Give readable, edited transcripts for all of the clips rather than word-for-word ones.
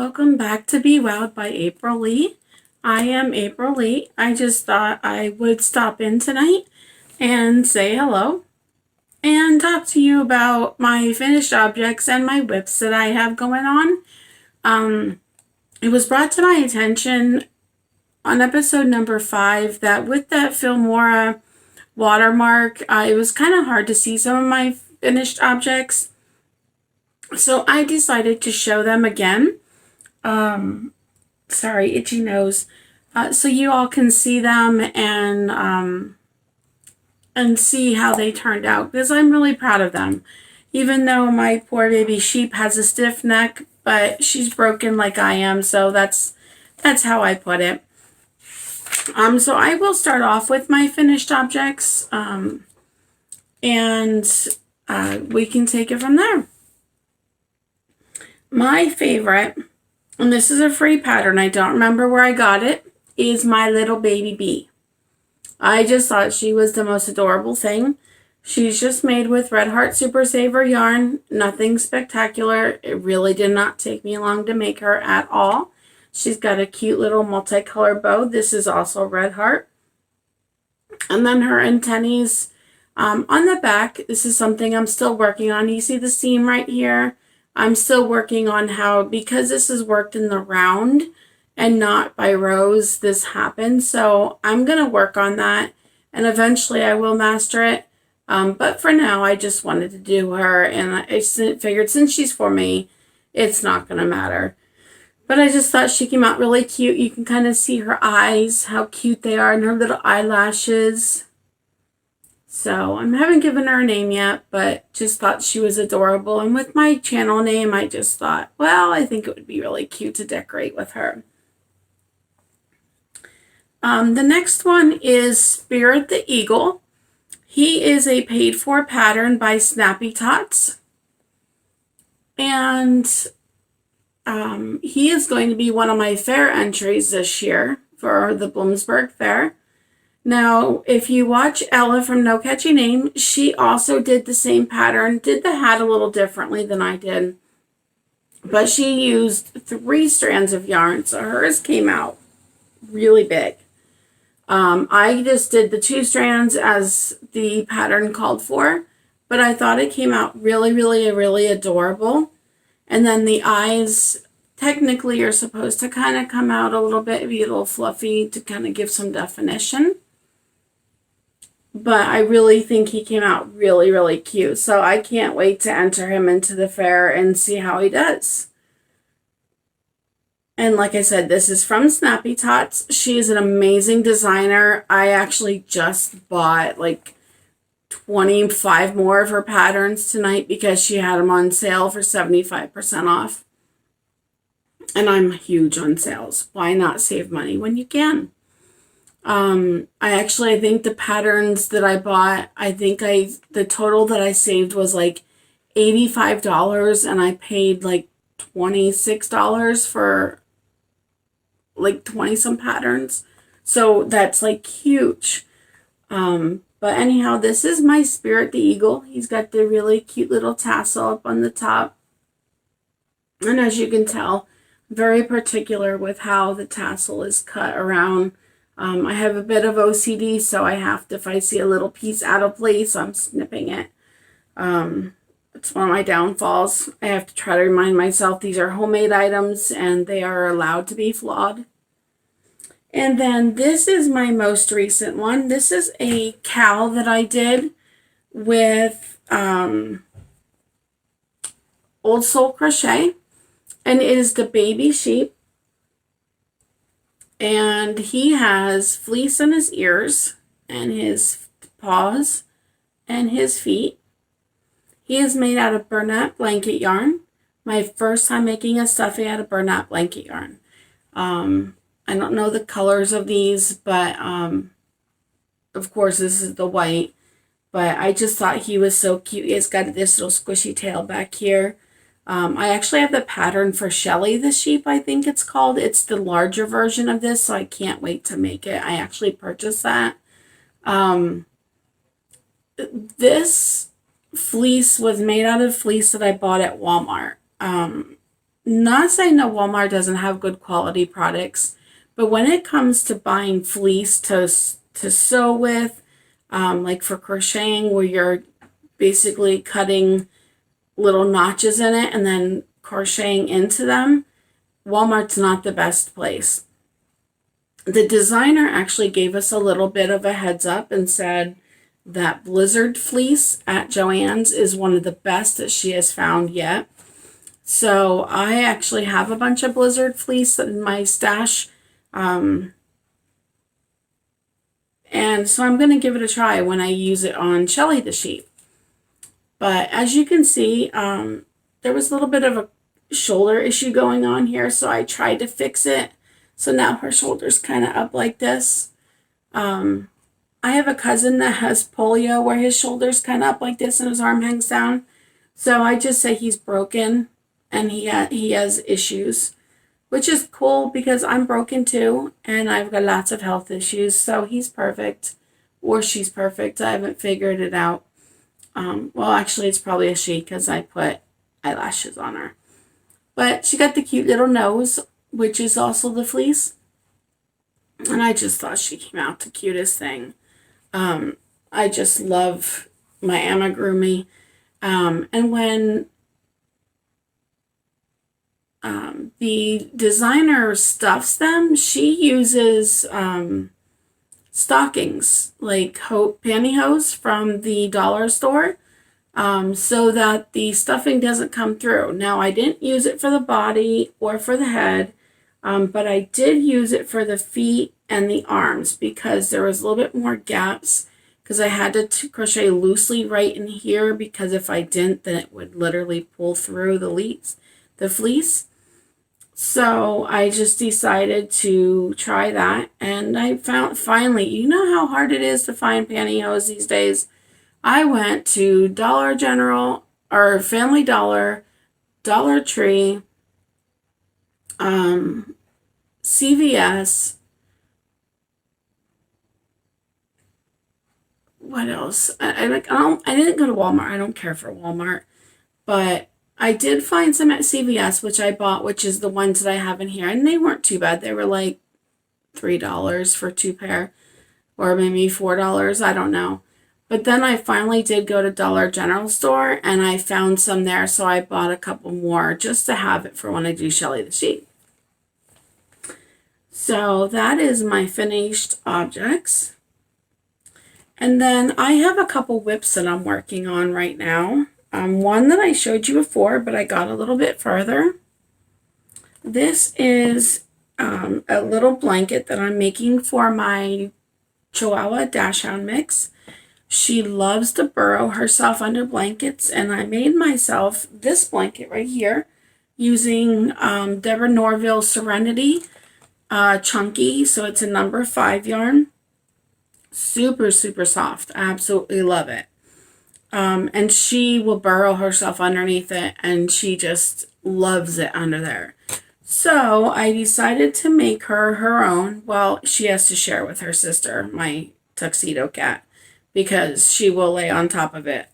Welcome back to Be Wowed by April Lee. I am April Lee. I just thought I would stop in tonight and say hello and talk to you about my finished objects and my WIPs that I have going on. It was brought to my attention on episode number 5 that with that Filmora watermark, it was kind of hard to see some of my finished objects. So I decided to show them again. Sorry, itchy nose. So you all can see them and see how they turned out, because I'm really proud of them. Even though my poor baby sheep has a stiff neck, but she's broken like I am, so that's how I put it. So I will start off with my finished objects, and we can take it from there. My favorite, and this is a free pattern, I don't remember where I got it, is my little baby bee. I just thought she was the most adorable thing. She's just made with Red Heart Super Saver yarn. Nothing spectacular. It really did not take me long to make her at all. She's got a cute little multicolor bow. This is also Red Heart. And then her antennae on the back. This is something I'm still working on. You see the seam right here? I'm still working on how, because this is worked in the round and not by rows, this happens. So I'm going to work on that, and eventually I will master it. But for now, I just wanted to do her, and I figured since she's for me, it's not going to matter. But I just thought she came out really cute. You can kind of see her eyes, how cute they are, and her little eyelashes. So I haven't given her a name yet, but just thought she was adorable. And with my channel name, I just thought, well, I think it would be really cute to decorate with her. The next one is Spirit the Eagle. He is a paid for pattern by Snappy Tots. And he is going to be one of my fair entries this year for the Bloomsburg Fair. Now, if you watch Ella from No Catchy Name, she also did the same pattern, did the hat a little differently than I did. But she used 3 strands of yarn, so hers came out really big. I just did the 2 strands as the pattern called for, but I thought it came out really, really, really adorable. And then the eyes technically are supposed to kind of come out a little bit, be a little fluffy to kind of give some definition. But I really think he came out really, really cute. So I can't wait to enter him into the fair and see how he does. And like I said, this is from Snappy Tots. She is an amazing designer. I actually just bought like 25 more of her patterns tonight because she had them on sale for 75% off. And I'm huge on sales. Why not save money when you can? I think the patterns that I bought, the total that I saved was like $85, and I paid like $26 for like 20 some patterns. So that's like huge. But anyhow, this is my Spirit the Eagle. He's got the really cute little tassel up on the top. And as you can tell, very particular with how the tassel is cut around. I have a bit of OCD, so I have to, if I see a little piece out of place, I'm snipping it. It's one of my downfalls. I have to try to remind myself these are homemade items and they are allowed to be flawed. And then this is my most recent one. This is a cowl that I did with Old Soul Crochet, and it is the baby sheep. And he has fleece in his ears and his paws and his feet. He is made out of Bernat blanket yarn. My first time making a stuffy out of Bernat blanket yarn. I don't know the colors of these, but of course this is the white. But I just thought he was so cute. He's got this little squishy tail back here. I actually have the pattern for Shelly the Sheep, I think it's called. It's the larger version of this, so I can't wait to make it. I actually purchased that. This fleece was made out of fleece that I bought at Walmart. not saying that Walmart doesn't have good quality products, but when it comes to buying fleece to sew with, like for crocheting, where you're basically cutting little notches in it and then crocheting into them, Walmart's not the best place. The designer actually gave us a little bit of a heads up and said that Blizzard fleece at Joann's is one of the best that she has found yet. So I actually have a bunch of Blizzard fleece in my stash. And so I'm going to give it a try when I use it on Shelly the Sheep. But as you can see, there was a little bit of a shoulder issue going on here, so I tried to fix it. So now her shoulder's kind of up like this. I have a cousin that has polio where his shoulder's kind of up like this and his arm hangs down. So I just say he's broken and he has issues, which is cool because I'm broken too and I've got lots of health issues. So he's perfect, or she's perfect. I haven't figured it out. Well, actually, it's probably a she because I put eyelashes on her. But she got the cute little nose, which is also the fleece. And I just thought she came out the cutest thing. I just love my amigurumi. And when the designer stuffs them, she uses stockings, like pantyhose from the dollar store, so that the stuffing doesn't come through. Now, I didn't use it for the body or for the head, but I did use it for the feet and the arms because there was a little bit more gaps because I had to crochet loosely right in here because if I didn't, then it would literally pull through the fleece. So I just decided to try that, and I found finally, you know how hard it is to find pantyhose these days? I went to Dollar General or Family Dollar, Dollar Tree, CVS. What else? I didn't go to Walmart. I don't care for Walmart, but I did find some at CVS, which I bought, which is the ones that I have in here. And they weren't too bad. They were like $3 for 2 pair, or maybe $4. I don't know. But then I finally did go to Dollar General store and I found some there. So I bought a couple more just to have it for when I do Shelly the Sheep. So that is my finished objects. And then I have a couple WIPs that I'm working on right now. One that I showed you before, but I got a little bit further. This is a little blanket that I'm making for my Chihuahua Dachshund mix. She loves to burrow herself under blankets, and I made myself this blanket right here using Deborah Norville Serenity Chunky. So it's a number 5 yarn. Super, super soft. I absolutely love it. And she will burrow herself underneath it, and she just loves it under there. So I decided to make her own. Well, she has to share with her sister, my tuxedo cat, because she will lay on top of it.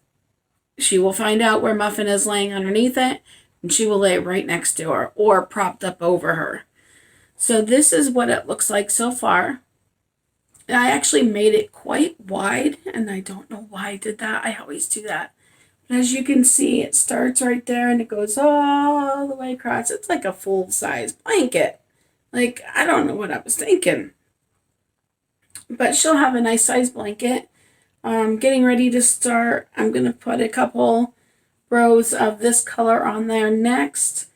She will find out where Muffin is laying underneath it, and she will lay right next to her or propped up over her. So this is what it looks like so far. I actually made it quite wide, and I don't know why I did that. I always do that. But as you can see, it starts right there, and it goes all the way across. It's like a full-size blanket. Like, I don't know what I was thinking. But she'll have a nice size blanket. Getting ready to start. I'm going to put a couple rows of this color on there next.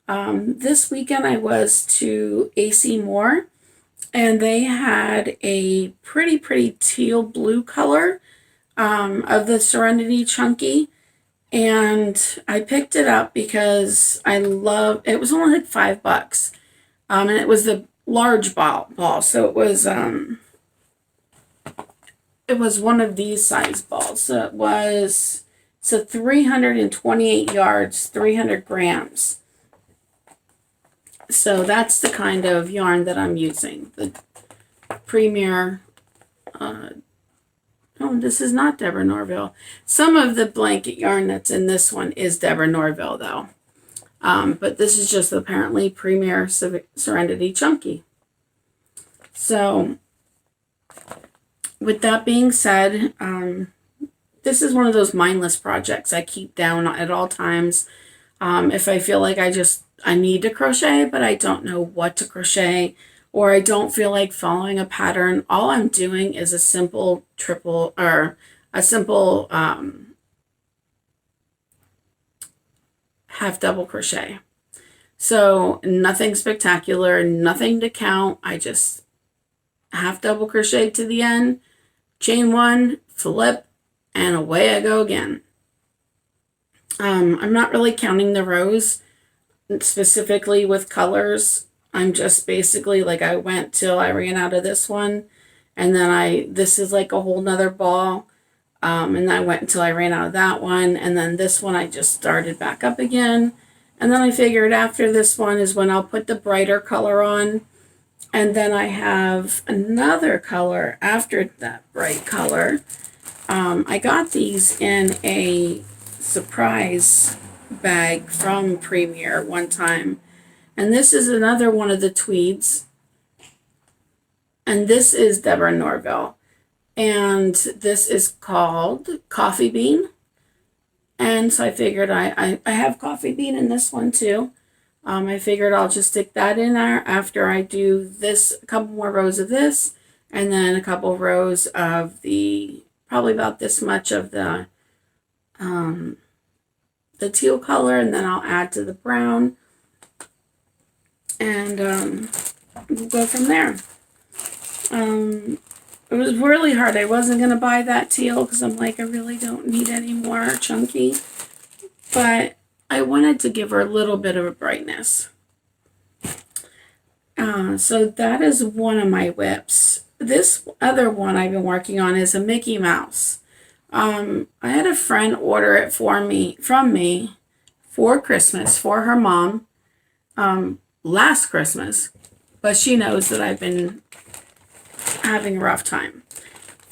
This weekend I was to AC Moore. And they had a pretty teal blue color of the Serenity Chunky. And I picked it up because I love it. Was only like $5. And it was the large ball. So it was one of these size balls. So it's a 328 yards, 300 grams. So that's the kind of yarn that I'm using. The Premier, this is not Deborah Norville. Some of the blanket yarn that's in this one is Deborah Norville though. But this is just apparently Premier Serenity Chunky. So with that being said, this is one of those mindless projects I keep down at all times. If I feel like I need to crochet, but I don't know what to crochet, or I don't feel like following a pattern, all I'm doing is a simple triple, or a simple half double crochet. So nothing spectacular, nothing to count. I just half double crochet to the end, chain one, flip, and away I go again. I'm not really counting the rows specifically with colors. I'm just basically like, I went till I ran out of this one, and then this is like a whole nother ball. And I went until I ran out of that one, and then this one I just started back up again. And then I figured after this one is when I'll put the brighter color on, and then I have another color after that bright color. I got these in a surprise bag from Premier one time, and this is another one of the tweeds, and this is Deborah Norville. And this is called Coffee Bean. And so I figured I have Coffee Bean in this one too. I figured I'll just stick that in there after I do this, a couple more rows of this, and then a couple rows of the, probably about this much of the teal color, and then I'll add to the brown. And we'll go from there. It was really hard. I wasn't going to buy that teal because I'm like, I really don't need any more chunky. But I wanted to give her a little bit of a brightness. So that is one of my WIPs. This other one I've been working on is a Mickey Mouse. I had a friend order it from me for Christmas for her mom last Christmas. But she knows that I've been having a rough time,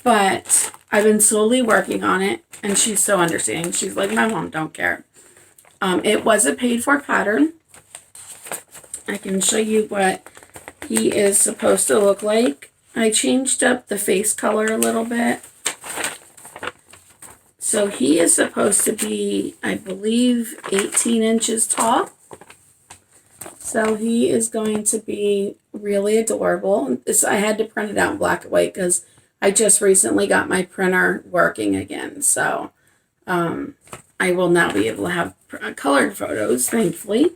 but I've been slowly working on it, and she's so understanding. She's like, my mom don't care. It was a paid for pattern. I can show you what he is supposed to look like. I changed up the face color a little bit. So he is supposed to be, I believe, 18 inches tall. So he is going to be really adorable. I had to print it out in black and white because I just recently got my printer working again. So I will now be able to have colored photos, thankfully.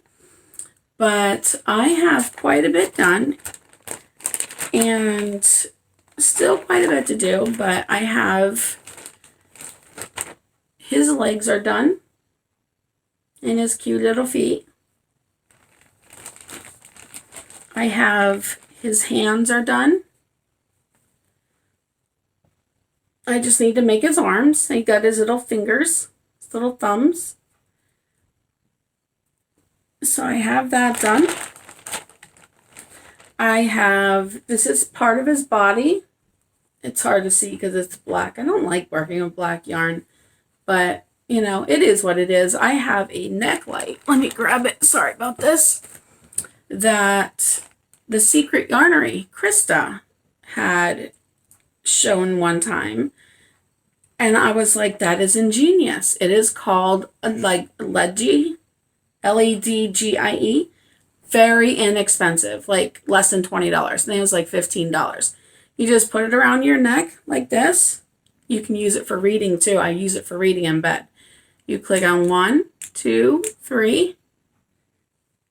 But I have quite a bit done, and still quite a bit to do, but I have, his legs are done and his cute little feet. I have his hands are done. I just need to make his arms. He got his little fingers, his little thumbs. So I have that done. This is part of his body. It's hard to see because it's black. I don't like working with black yarn, but you know, it is what it is. I have a neck light. Let me grab it. Sorry about this. That the Secret Yarnery, Krista, had shown one time. And I was like, that is ingenious. It is called like LEDGIE, LEDGIE. Very inexpensive, like less than $20. I think it was like $15. You just put it around your neck like this. You can use it for reading too. I use it for reading in bed. You click on 1, 2, 3.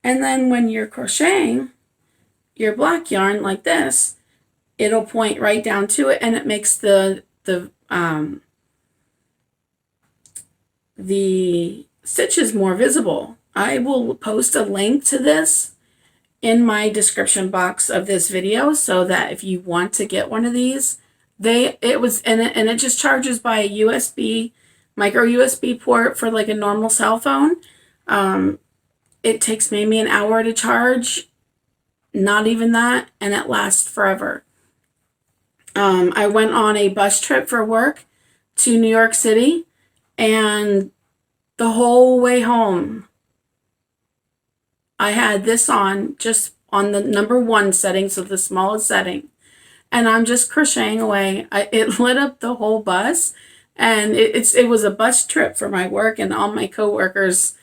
And then when you're crocheting your black yarn like this, it'll point right down to it, and it makes the stitches more visible. I will post a link to this in my description box of this video so that if you want to get one of these, it just charges by a USB, micro USB port for like a normal cell phone. It takes maybe an hour to charge, not even that, and it lasts forever. I went on a bus trip for work to New York City, and the whole way home, I had this on just on the number 1 setting, so the smallest setting. And I'm just crocheting away. It lit up the whole bus, and it was a bus trip for my work, and all my coworkers,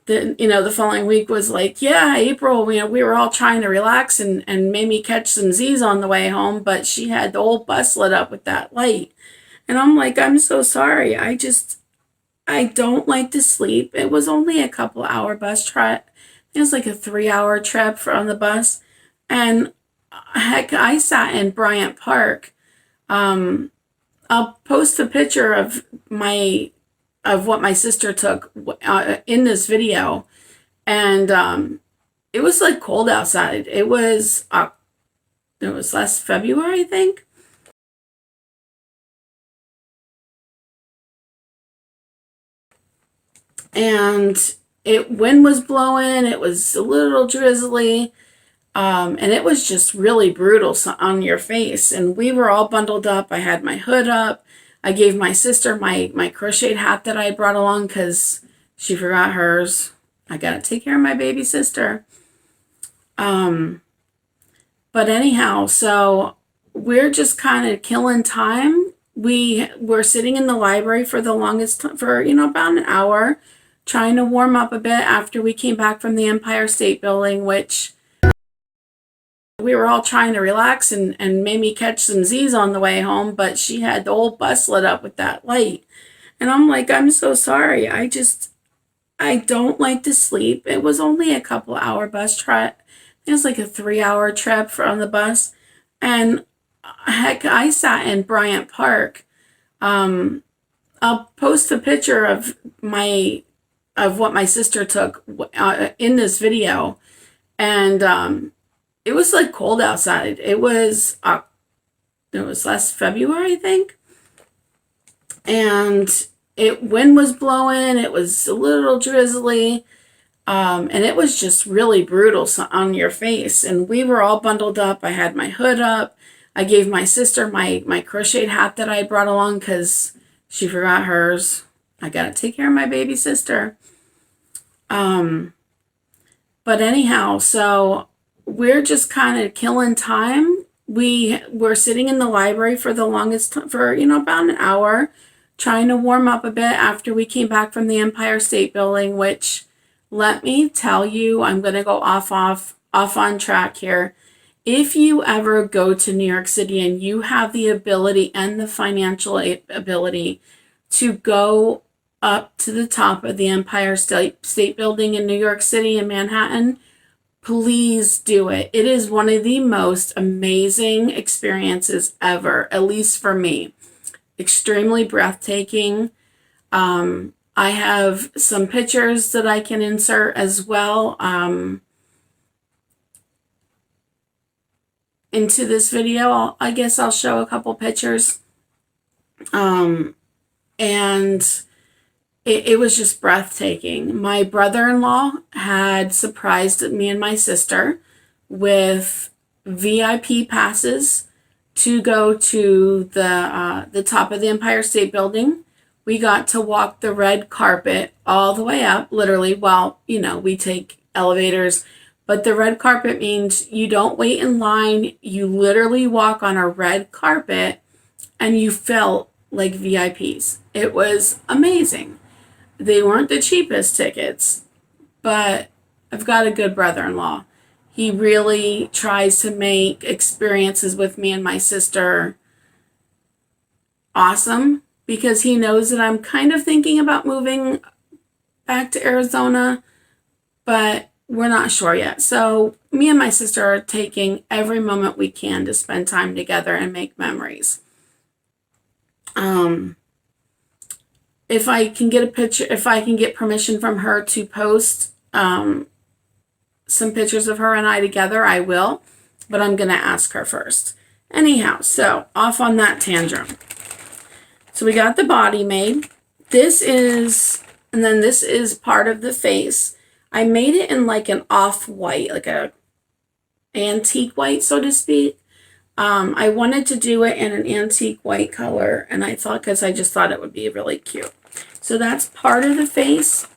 the following week was like, yeah, April, we were all trying to relax and made me catch some Z's on the way home, but she had the whole bus lit up with that light. And I'm like, I'm so sorry. I don't like to sleep. It was only a couple hour bus trip. It was like a 3-hour trip on the bus. And heck, I sat in Bryant Park. I'll post a picture of what my sister took in this video. And it was like cold outside. It was last February, I think. And wind was blowing. It was a little drizzly. And it was just really brutal on your face. And we were all bundled up. I had my hood up. I gave my sister my crocheted hat that I brought along because she forgot hers. I got to take care of my baby sister. But anyhow, so we're just kind of killing time. We were sitting in the library for the longest time, for, about an hour, trying to warm up a bit after we came back from the Empire State Building, which we were all trying to relax and made me catch some Z's on the way home, but she had the whole bus lit up with that light. And I'm like, I'm so sorry. I don't like to sleep. It was only a couple hour bus trip. It was like a 3-hour trip on the bus. And heck, I sat in Bryant Park. I'll post a picture of what my sister took in this video. And it was like cold outside. It was last February, I think. And wind was blowing. It was a little drizzly. And it was just really brutal on your face. And we were all bundled up. I had my hood up. I gave my sister my crocheted hat that I brought along because she forgot hers. I got to take care of my baby sister. But anyhow, so we're just kind of killing time. We were sitting in the library for the longest time, for, about an hour, trying to warm up a bit after we came back from the Empire State Building, which, let me tell you, I'm going to go off on track here. If you ever go to New York City and you have the ability and the financial ability to go up to the top of the Empire State Building in New York City in Manhattan, please do it. It is one of the most amazing experiences ever, at least for me. Extremely breathtaking. I have some pictures that I can insert as well into this video. I guess I'll show a couple pictures. And it was just breathtaking. My brother-in-law had surprised me and my sister with VIP passes to go to the top of the Empire State Building. We got to walk the red carpet all the way up, literally. Well, we take elevators, but the red carpet means you don't wait in line. You literally walk on a red carpet and you felt like VIPs. It was amazing. They weren't the cheapest tickets, but I've got a good brother-in-law. He really tries to make experiences with me and my sister awesome because he knows that I'm kind of thinking about moving back to Arizona, but we're not sure yet. So me and my sister are taking every moment we can to spend time together and make memories. If I can get permission from her to post some pictures of her and I together, I will, but I'm going to ask her first. Anyhow, so off on that tangent. So we got the body made. This is part of the face. I made it in like an off-white, like a antique white, so to speak. I wanted to do it in an antique white color, and because I just thought it would be really cute. So that's part of the face.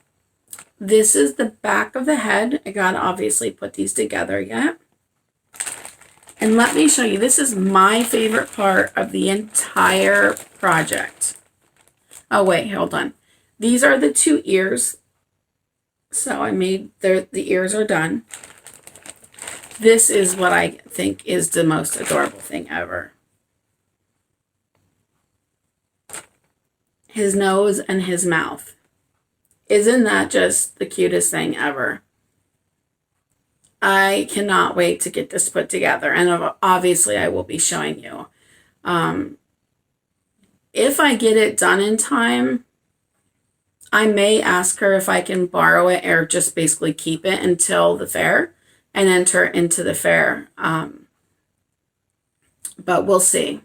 This is the back of the head. I gotta obviously put these together yet. And let me show you, this is my favorite part of the entire project. Oh wait, hold on. These are the 2 ears. So I made the ears are done. This is what I think is the most adorable thing ever. His nose and his mouth. Isn't that just the cutest thing ever? I cannot wait to get this put together. And obviously I will be showing you. If I get it done in time, I may ask her if I can borrow it or just basically keep it until the fair and enter into the fair. But we'll see.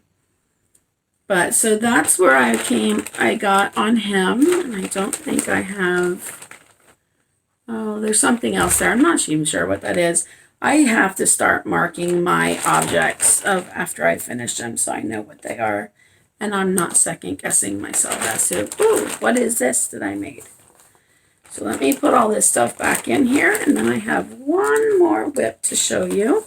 But so that's where I got on him. And I don't think I have, oh, there's something else there. I'm not even sure what that is. I have to start marking my objects of after I finish them so I know what they are. And I'm not second guessing myself as to, ooh, what is this that I made? So let me put all this stuff back in here. And then I have one more WIP to show you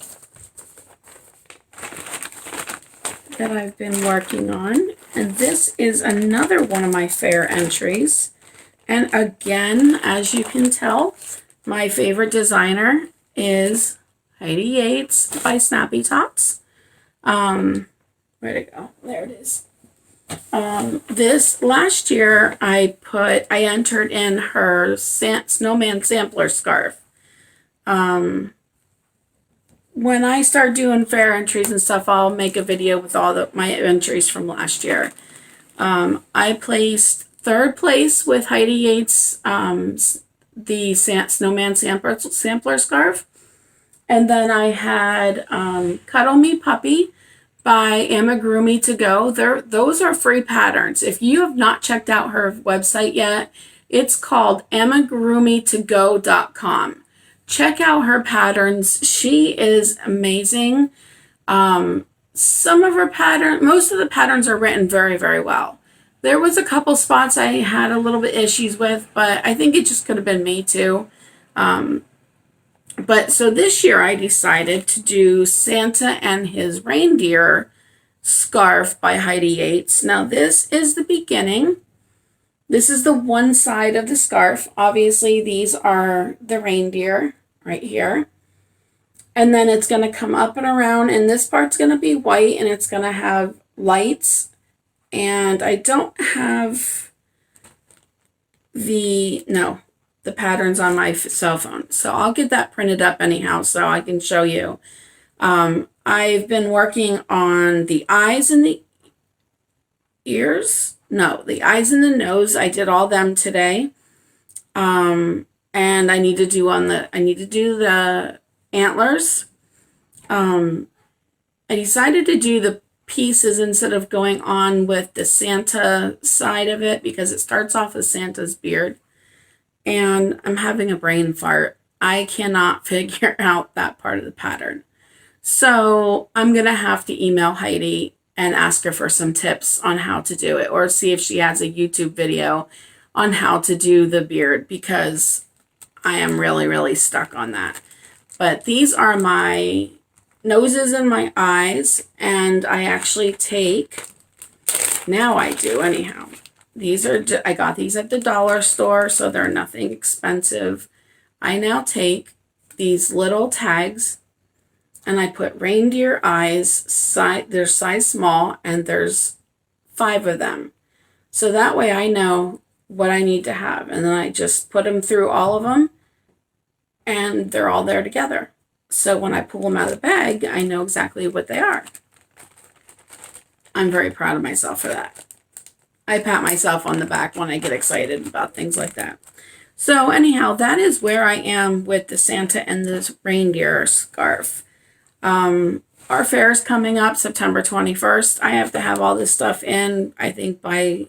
that I've been working on. And this is another one of my fair entries. And again, as you can tell, my favorite designer is Heidi Yates by Snappy Tots. Where'd it go? There it is. This last year I entered in her snowman sampler scarf. When I start doing fair entries and stuff, I'll make a video with all my entries from last year. I placed 3rd place with Heidi Yates, the snowman sampler scarf. And then I had Cuddle Me Puppy by Amigurumi To Go. Those are free patterns. If you have not checked out her website yet, it's called amigurumitogo.com. Check out her patterns. She is amazing. Some of her most of the patterns are written very, very well. There was a couple spots I had a little bit issues with, but I think it just could have been me too. But so this year I decided to do Santa and His Reindeer scarf by Heidi Yates. Now this is the beginning. This is the one side of the scarf. Obviously these are the reindeer right here. And then it's going to come up and around, and this part's going to be white, and it's going to have lights. And I don't have the patterns on my cell phone. So I'll get that printed up anyhow so I can show you. I've been working on the eyes and the ears. No, the eyes and the nose. I did all them today. And I need to do the antlers. I decided to do the pieces instead of going on with the Santa side of it because it starts off with Santa's beard. And I'm having a brain fart. I cannot figure out that part of the pattern. So I'm going to have to email Heidi and ask her for some tips on how to do it, or see if she has a YouTube video on how to do the beard, because I am really, really stuck on that. But these are my noses and my eyes, and I actually take, now I do anyhow. I got these at the dollar store, so they're nothing expensive. I now take these little tags and I put reindeer eyes, they're size small, and there's 5 of them. So that way I know what I need to have. And then I just put them through all of them, and they're all there together. So when I pull them out of the bag, I know exactly what they are. I'm very proud of myself for that. I pat myself on the back when I get excited about things like that. So anyhow, that is where I am with the Santa and the reindeer scarf. Our fair is coming up September 21st. I have to have all this stuff in, I think, by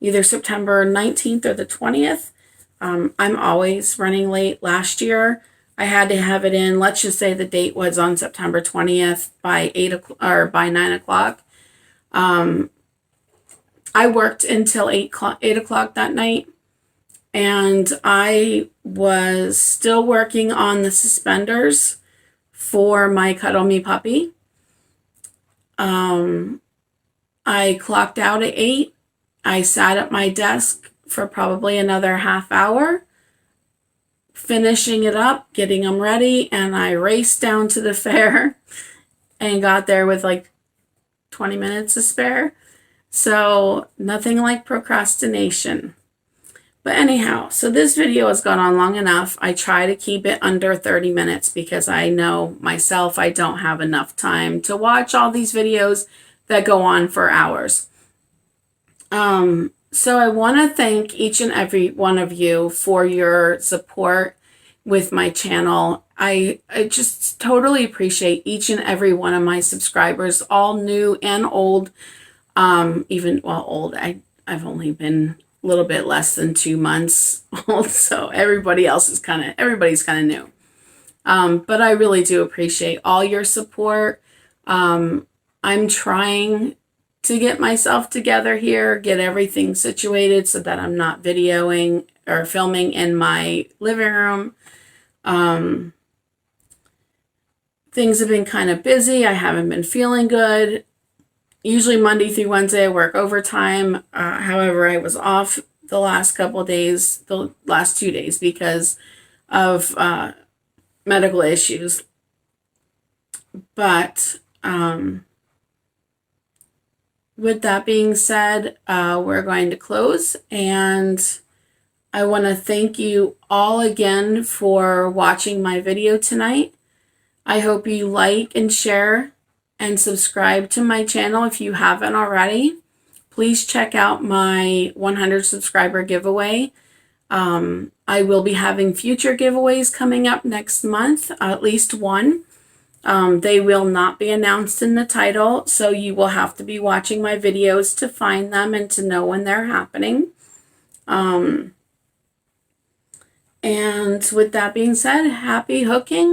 either September 19th or the 20th. I'm always running late. Last year, I had to have it in, let's just say the date was on September 20th by 9 o'clock. I worked until 8 o'clock that night, and I was still working on the suspenders for my Cuddle Me puppy. I clocked out at 8. I sat at my desk for probably another half hour, finishing it up, getting them ready, and I raced down to the fair and got there with like 20 minutes to spare. So nothing like procrastination. But anyhow, so this video has gone on long enough. I try to keep it under 30 minutes because I know myself I don't have enough time to watch all these videos that go on for hours. So I want to thank each and every one of you for your support with my channel. I just totally appreciate each and every one of my subscribers, all new and old. Old. I've only been a little bit less than 2 months old, so everybody's kind of new. But I really do appreciate all your support. I'm trying to get myself together here, get everything situated so that I'm not videoing or filming in my living room. Things have been kind of busy. I haven't been feeling good. Usually Monday through Wednesday I work overtime. However, I was off the last couple of days, the last 2 days, because of medical issues. But with that being said, we're going to close, and I want to thank you all again for watching my video tonight. I hope you like and share and subscribe to my channel if you haven't already. Please check out my 100 subscriber giveaway. I will be having future giveaways coming up next month, at least one. They will not be announced in the title, so you will have to be watching my videos to find them and to know when they're happening. And with that being said, happy hooking.